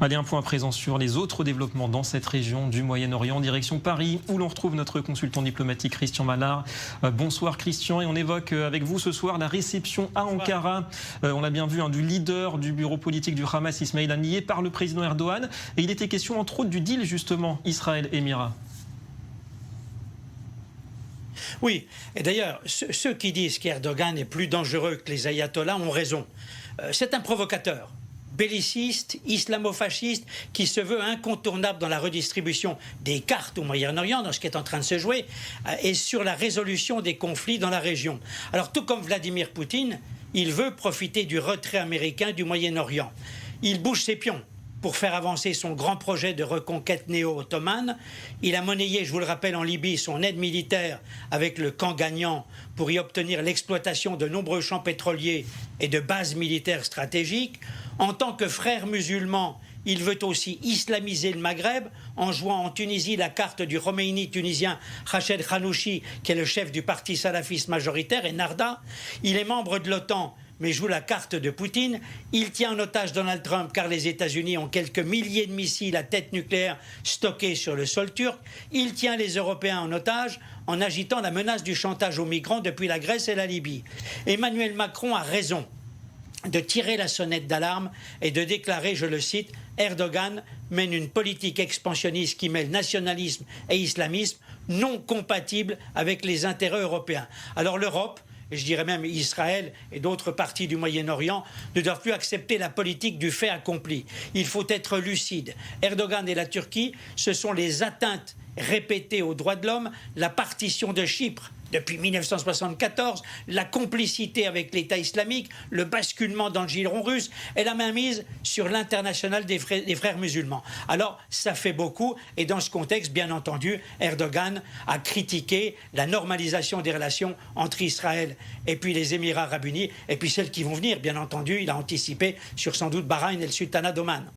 Allez, un point à présent sur les autres développements dans cette région du Moyen-Orient, direction Paris, où l'on retrouve notre consultant diplomatique Christian Mallard. Bonsoir Christian, et on évoque avec vous ce soir la réception à Ankara, on l'a bien vu, du leader du bureau politique du Hamas, Ismail Haniyeh, par le président Erdogan. Et il était question entre autres du deal justement Israël-Émirats. Oui, et d'ailleurs, ceux qui disent qu'Erdogan est plus dangereux que les ayatollahs ont raison. C'est un provocateur, belliciste, islamo-fasciste, qui se veut incontournable dans la redistribution des cartes au Moyen-Orient, dans ce qui est en train de se jouer, et sur la résolution des conflits dans la région. Alors, tout comme Vladimir Poutine, il veut profiter du retrait américain du Moyen-Orient. Il bouge ses pions pour faire avancer son grand projet de reconquête néo-ottomane. Il a monnayé, je vous le rappelle, en Libye, son aide militaire avec le camp gagnant pour y obtenir l'exploitation de nombreux champs pétroliers et de bases militaires stratégiques. En tant que frère musulman, il veut aussi islamiser le Maghreb en jouant en Tunisie la carte du Khomeini tunisien Rached Ghannouchi, qui est le chef du parti salafiste majoritaire, et Narda. Il est membre de l'OTAN, mais joue la carte de Poutine. Il tient en otage Donald Trump car les États-Unis ont quelques milliers de missiles à tête nucléaire stockés sur le sol turc. Il tient les Européens en otage en agitant la menace du chantage aux migrants depuis la Grèce et la Libye. Emmanuel Macron a raison de tirer la sonnette d'alarme et de déclarer, je le cite, « Erdogan mène une politique expansionniste qui mêle nationalisme et islamisme non compatible avec les intérêts européens ». Alors l'Europe, et je dirais même Israël et d'autres parties du Moyen-Orient, ne doivent plus accepter la politique du fait accompli. Il faut être lucide. Erdogan et la Turquie, ce sont les atteintes répétées aux droits de l'homme, la partition de Chypre depuis 1974, la complicité avec l'État islamique, le basculement dans le giron russe et la mainmise sur l'international des frères musulmans. Alors, ça fait beaucoup, et dans ce contexte, bien entendu, Erdogan a critiqué la normalisation des relations entre Israël et puis les Émirats arabes unis, et puis celles qui vont venir, bien entendu. Il a anticipé sur sans doute Bahreïn et le Sultanat d'Oman.